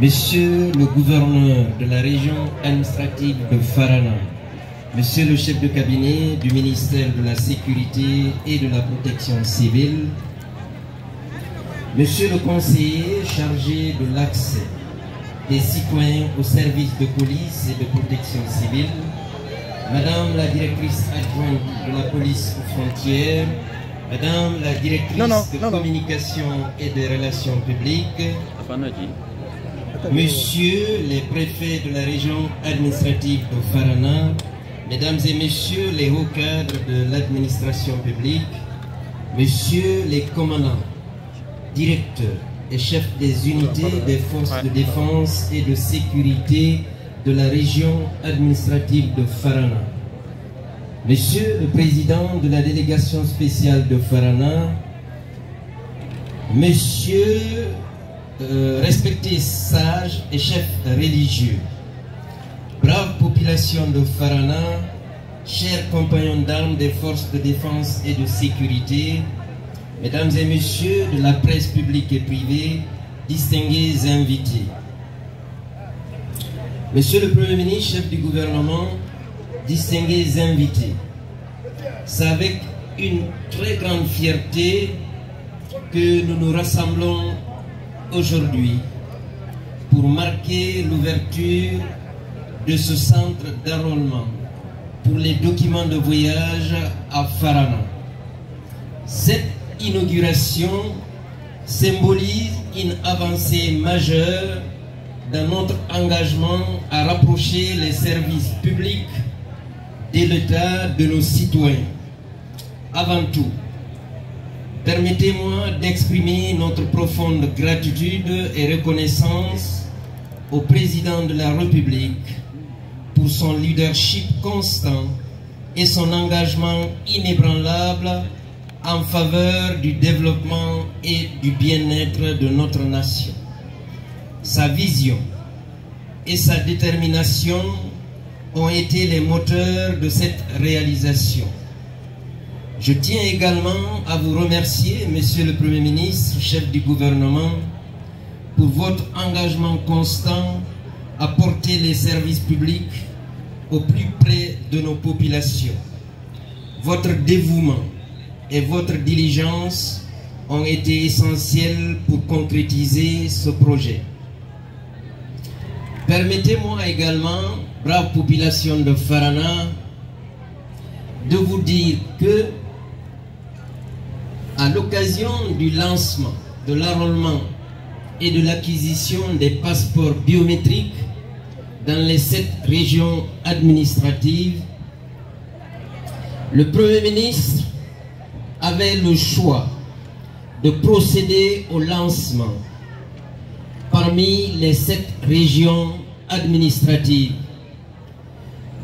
Monsieur le gouverneur de la région administrative de Farana, Monsieur le chef de cabinet du ministère de la Sécurité et de la Protection civile, Monsieur le conseiller chargé de l'accès des citoyens aux services de police et de protection civile, Madame la directrice adjointe de la police aux frontières, Madame la directrice de communication et des relations publiques, Monsieur les préfets de la région administrative de Farana, Mesdames et Messieurs les hauts cadres de l'administration publique, Messieurs les commandants, directeurs et chefs des unités des forces de défense et de sécurité de la région administrative de Farana, Monsieur le président de la délégation spéciale de Farana, Messieurs respectés sages et chefs religieux, brave population de Farana, chers compagnons d'armes des forces de défense et de sécurité, Mesdames et Messieurs de la presse publique et privée, distingués invités. Monsieur le Premier ministre, chef du gouvernement, distingués invités, c'est avec une très grande fierté que nous nous rassemblons aujourd'hui pour marquer l'ouverture de ce centre d'enrôlement pour les documents de voyage à Farana. Cette inauguration symbolise une avancée majeure dans notre engagement à rapprocher les services publics de l'État de nos citoyens. Avant tout, permettez-moi d'exprimer notre profonde gratitude et reconnaissance au président de la République pour son leadership constant et son engagement inébranlable en faveur du développement et du bien-être de notre nation. Sa vision et sa détermination ont été les moteurs de cette réalisation. Je tiens également à vous remercier, Monsieur le Premier ministre, chef du gouvernement, pour votre engagement constant à porter les services publics au plus près de nos populations. Votre dévouement et votre diligence ont été essentiels pour concrétiser ce projet. Permettez-moi également, brave population de Farana, de vous dire que à l'occasion du lancement de l'enrôlement et de l'acquisition des passeports biométriques dans les 7 régions administratives, le Premier ministre avait le choix de procéder au lancement parmi les 7 régions administratives.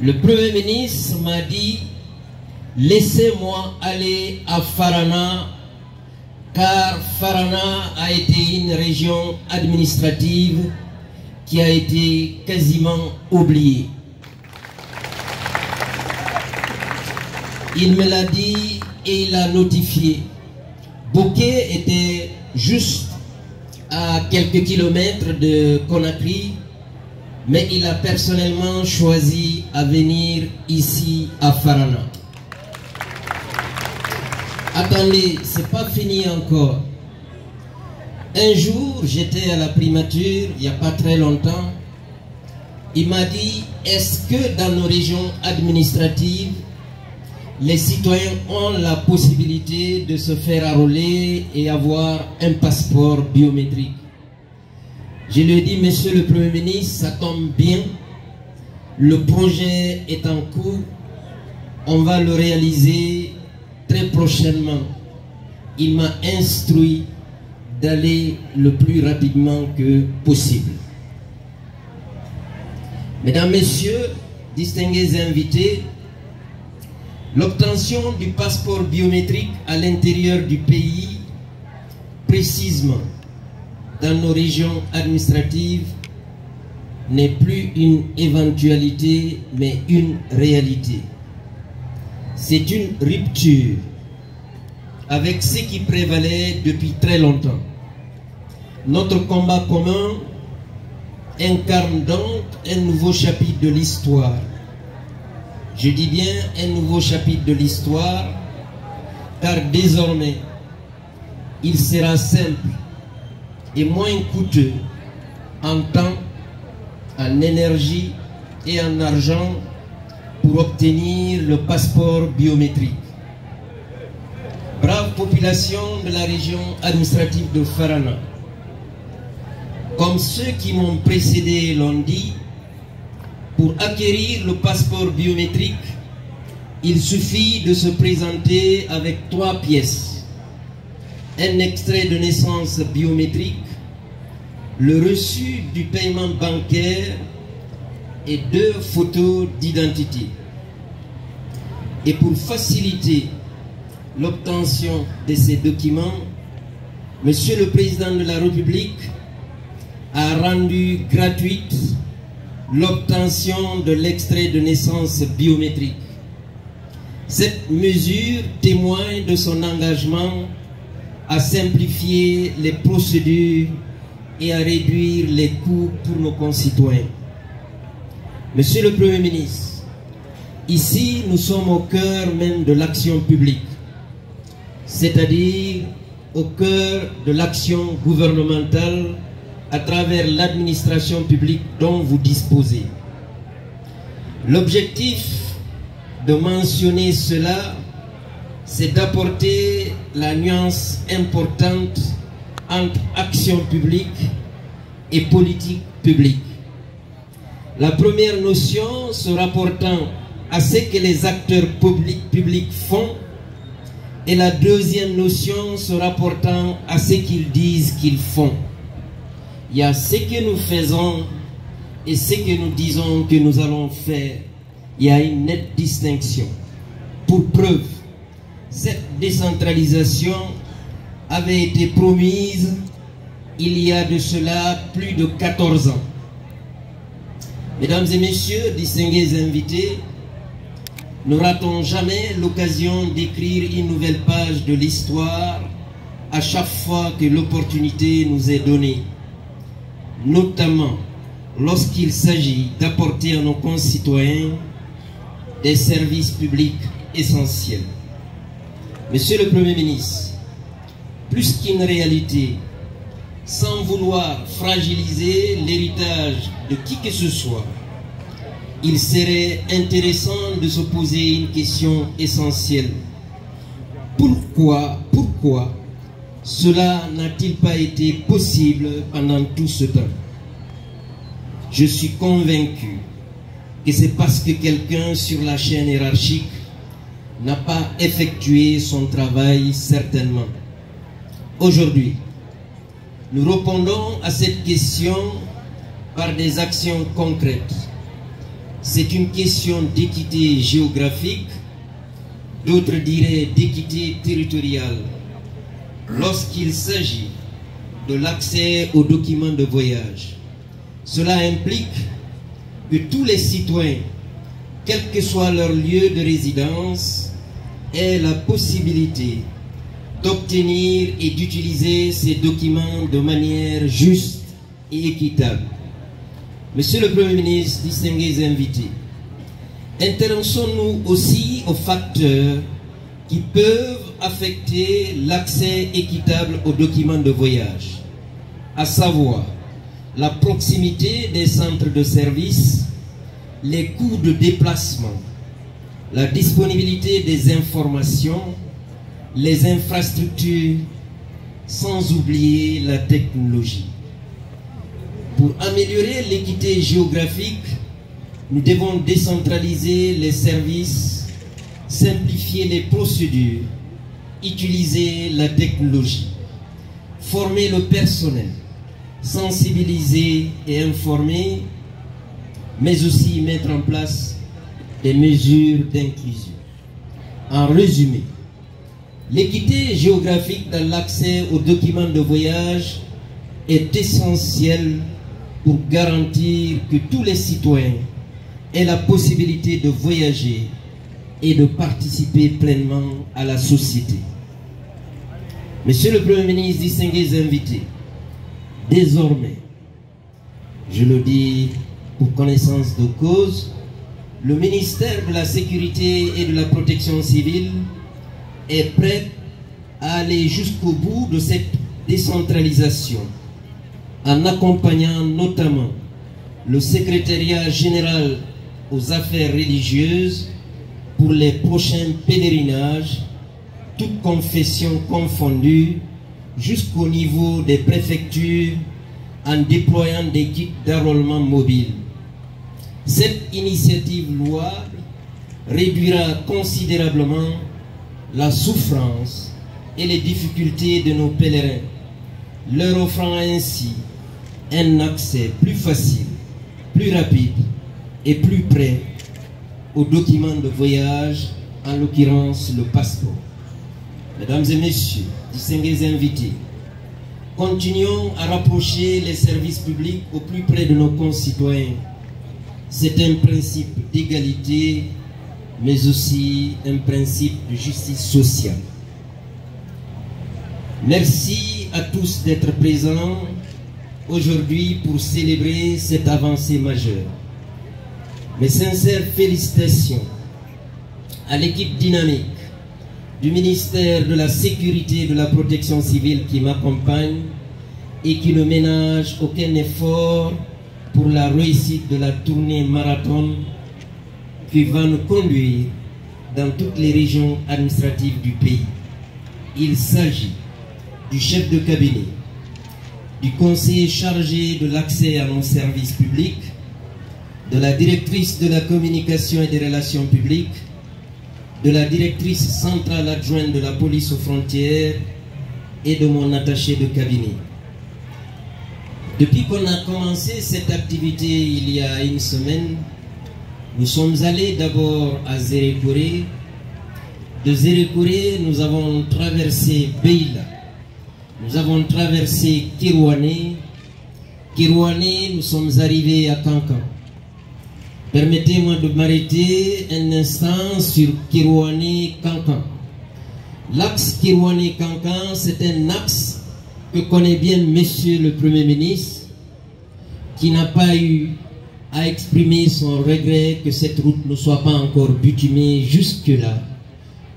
Le Premier ministre m'a dit: laissez-moi aller à Farana, car Farana a été une région administrative qui a été quasiment oubliée. Il me l'a dit et il a notifié. Boké était juste à quelques kilomètres de Conakry, mais il a personnellement choisi à venir ici à Farana. Attendez, c'est pas fini encore. Un jour, j'étais à la primature, il n'y a pas très longtemps. Il m'a dit: est-ce que dans nos régions administratives, les citoyens ont la possibilité de se faire enrôler et avoir un passeport biométrique? Je lui ai dit: Monsieur le Premier ministre, ça tombe bien, le projet est en cours, on va le réaliser très prochainement. Il m'a instruit d'aller le plus rapidement que possible. Mesdames, Messieurs, distingués invités, l'obtention du passeport biométrique à l'intérieur du pays, précisément dans nos régions administratives, n'est plus une éventualité, mais une réalité. C'est une rupture avec ce qui prévalait depuis très longtemps. Notre combat commun incarne donc un nouveau chapitre de l'histoire. Je dis bien un nouveau chapitre de l'histoire, car désormais, il sera simple et moins coûteux en temps, en énergie et en argent pour obtenir le passeport biométrique. Brave population de la région administrative de Farana, comme ceux qui m'ont précédé l'ont dit, pour acquérir le passeport biométrique, il suffit de se présenter avec 3 pièces. Un extrait de naissance biométrique, le reçu du paiement bancaire et 2 photos d'identité. Et pour faciliter l'obtention de ces documents, Monsieur le Président de la République a rendu gratuite l'obtention de l'extrait de naissance biométrique. Cette mesure témoigne de son engagement à simplifier les procédures et à réduire les coûts pour nos concitoyens. Monsieur le Premier ministre, ici nous sommes au cœur même de l'action publique, c'est-à-dire au cœur de l'action gouvernementale à travers l'administration publique dont vous disposez. L'objectif de mentionner cela, c'est d'apporter la nuance importante entre action publique et politique publique. La première notion se rapportant à ce que les acteurs publics font, et la deuxième notion se rapportant à ce qu'ils disent qu'ils font. Il y a ce que nous faisons et ce que nous disons que nous allons faire. Il y a une nette distinction. Pour preuve, cette décentralisation avait été promise il y a de cela plus de 14 ans. Mesdames et messieurs, distingués invités, ne ratons jamais l'occasion d'écrire une nouvelle page de l'histoire à chaque fois que l'opportunité nous est donnée, notamment lorsqu'il s'agit d'apporter à nos concitoyens des services publics essentiels. Monsieur le Premier ministre, plus qu'une réalité, sans vouloir fragiliser l'héritage de qui que ce soit, il serait intéressant de se poser une question essentielle. Pourquoi cela n'a-t-il pas été possible pendant tout ce temps? Je suis convaincu que c'est parce que quelqu'un sur la chaîne hiérarchique n'a pas effectué son travail certainement. Aujourd'hui, nous répondons à cette question par des actions concrètes. C'est une question d'équité géographique, d'autres diraient d'équité territoriale, lorsqu'il s'agit de l'accès aux documents de voyage. Cela implique que tous les citoyens, quel que soit leur lieu de résidence, aient la possibilité d'obtenir et d'utiliser ces documents de manière juste et équitable. Monsieur le Premier ministre, distingués invités, intéressons-nous aussi aux facteurs qui peuvent affecter l'accès équitable aux documents de voyage, à savoir la proximité des centres de services, les coûts de déplacement, la disponibilité des informations, les infrastructures, sans oublier la technologie. Pour améliorer l'équité géographique, nous devons décentraliser les services, simplifier les procédures, utiliser la technologie, former le personnel, sensibiliser et informer, mais aussi mettre en place des mesures d'inclusion. En résumé, l'équité géographique dans l'accès aux documents de voyage est essentielle pour garantir que tous les citoyens aient la possibilité de voyager et de participer pleinement à la société. Monsieur le Premier ministre, distingués invités, désormais, Je le dis pour connaissance de cause, le ministère de la Sécurité et de la Protection civile est prêt à aller jusqu'au bout de cette décentralisation, en accompagnant notamment le secrétariat général aux affaires religieuses pour les prochains pèlerinages, toutes confessions confondues, jusqu'au niveau des préfectures, en déployant des kits d'enrôlement mobile. Cette initiative louable réduira considérablement la souffrance et les difficultés de nos pèlerins, leur offrant ainsi un accès plus facile, plus rapide et plus près aux documents de voyage, en l'occurrence le passeport. Mesdames et messieurs, distingués invités, continuons à rapprocher les services publics au plus près de nos concitoyens. C'est un principe d'égalité, mais aussi un principe de justice sociale. Merci à tous d'être présents aujourd'hui pour célébrer cette avancée majeure. Mes sincères félicitations à l'équipe dynamique du ministère de la Sécurité et de la Protection civile qui m'accompagne et qui ne ménage aucun effort pour la réussite de la tournée marathon qui va nous conduire dans toutes les régions administratives du pays. Il s'agit du chef de cabinet, du conseiller chargé de l'accès à nos services publics, de la directrice de la communication et des relations publiques, de la directrice centrale adjointe de la police aux frontières et de mon attaché de cabinet. Depuis qu'on a commencé cette activité il y a une semaine, nous sommes allés d'abord à Zérékoré. De Zérékoré, nous avons traversé Beila. Nous avons traversé Kirouané. Kirouané, nous sommes arrivés à Kankan. Permettez-moi de m'arrêter un instant sur Kirouané-Kankan. L'axe Kirouané-Kankan, c'est un axe que connaît bien Monsieur le Premier ministre, qui n'a pas eu à exprimer son regret que cette route ne soit pas encore bitumée jusque-là,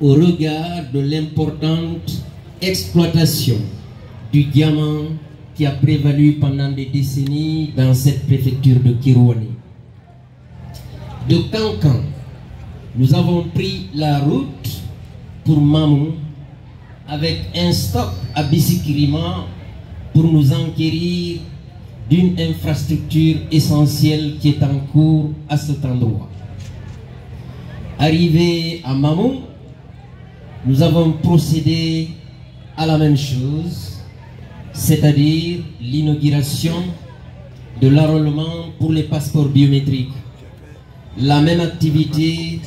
au regard de l'importante exploitation du diamant qui a prévalu pendant des décennies dans cette préfecture de Kirouané. De Kankan, nous avons pris la route pour Mamou avec un stop à Bissikirima pour nous enquérir d'une infrastructure essentielle qui est en cours à cet endroit. Arrivé à Mamou, nous avons procédé à la même chose, c'est-à-dire l'inauguration de l'enrôlement pour les passeports biométriques. La même activité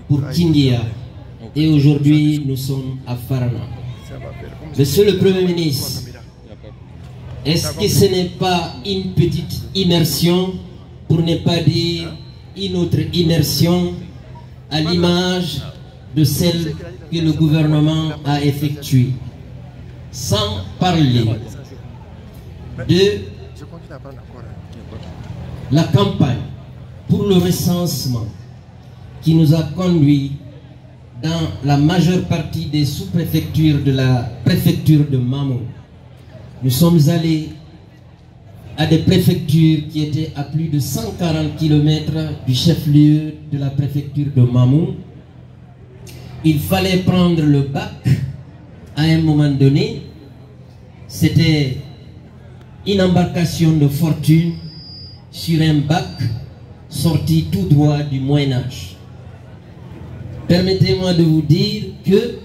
pour Kindia. Et aujourd'hui, nous sommes à Farana. Monsieur le Premier ministre, est-ce que ce n'est pas une petite immersion, pour ne pas dire une autre immersion, à l'image de celle que le gouvernement a effectuée, sans parler de la campagne pour le recensement qui nous a conduit dans la majeure partie des sous-préfectures de la préfecture de Mamou. Nous sommes allés à des préfectures qui étaient à plus de 140 km du chef-lieu de la préfecture de Mamou. Il fallait prendre le bac à un moment donné. C'était une embarcation de fortune sur un bac sorti tout droit du Moyen-Âge. Permettez-moi de vous dire que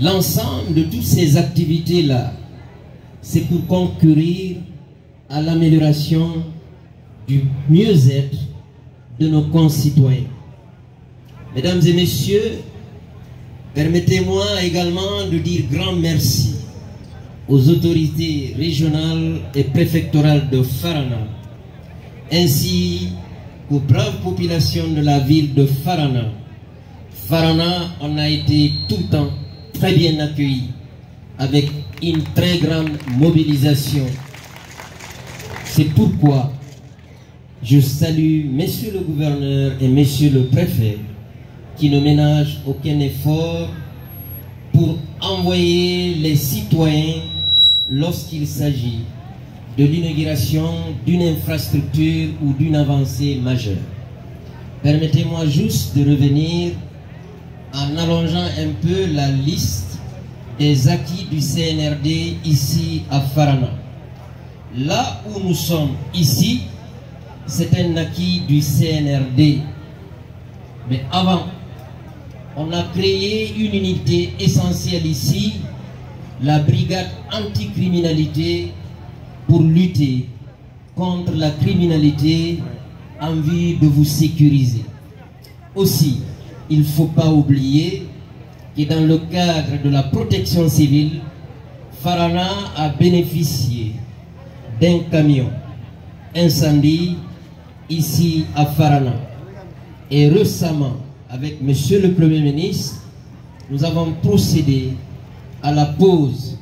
l'ensemble de toutes ces activités-là, c'est pour concourir à l'amélioration du mieux-être de nos concitoyens. Mesdames et messieurs, permettez-moi également de dire grand merci aux autorités régionales et préfectorales de Farana, ainsi qu'aux braves populations de la ville de Farana. Farana, on a été tout le temps très bien accueillis, avec une très grande mobilisation. C'est pourquoi je salue Monsieur le gouverneur et Monsieur le préfet qui ne ménagent aucun effort pour envoyer les citoyens lorsqu'il s'agit de l'inauguration d'une infrastructure ou d'une avancée majeure. Permettez-moi juste de revenir en allongeant un peu la liste des acquis du CNRD ici à Farana. Là où nous sommes ici, c'est un acquis du CNRD. Mais avant, on a créé une unité essentielle ici, la brigade anticriminalité, pour lutter contre la criminalité en vue de vous sécuriser. Aussi, il ne faut pas oublier que dans le cadre de la protection civile, Farana a bénéficié d'un camion incendie ici à Farana. Et récemment, avec Monsieur le Premier ministre, nous avons procédé à la pose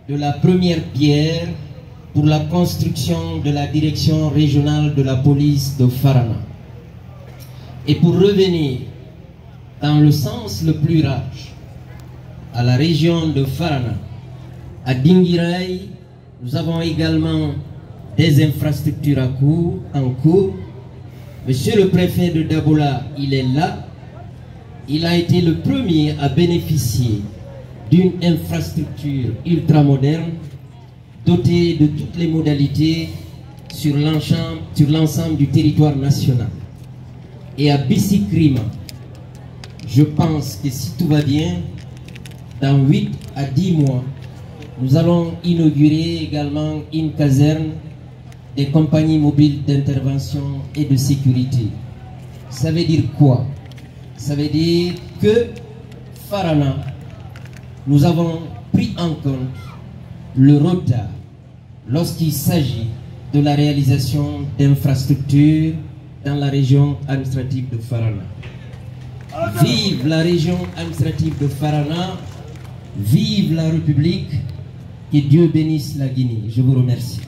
de la première pierre pour la construction de la direction régionale de la police de Farana. Et pour revenir dans le sens le plus large, à la région de Farana, à Dinguiraye, nous avons également des infrastructures en cours. Monsieur le préfet de Dabola, il est là. Il a été le premier à bénéficier d'une infrastructure ultramoderne dotée de toutes les modalités sur l'ensemble du territoire national. Et à Bissikrima, je pense que si tout va bien, dans 8 à 10 mois, nous allons inaugurer également une caserne des compagnies mobiles d'intervention et de sécurité. Ça veut dire quoi? Ça veut dire que Farana, nous avons pris en compte le retard lorsqu'il s'agit de la réalisation d'infrastructures dans la région administrative de Farana. Vive la région administrative de Farana, vive la République, que Dieu bénisse la Guinée. Je vous remercie.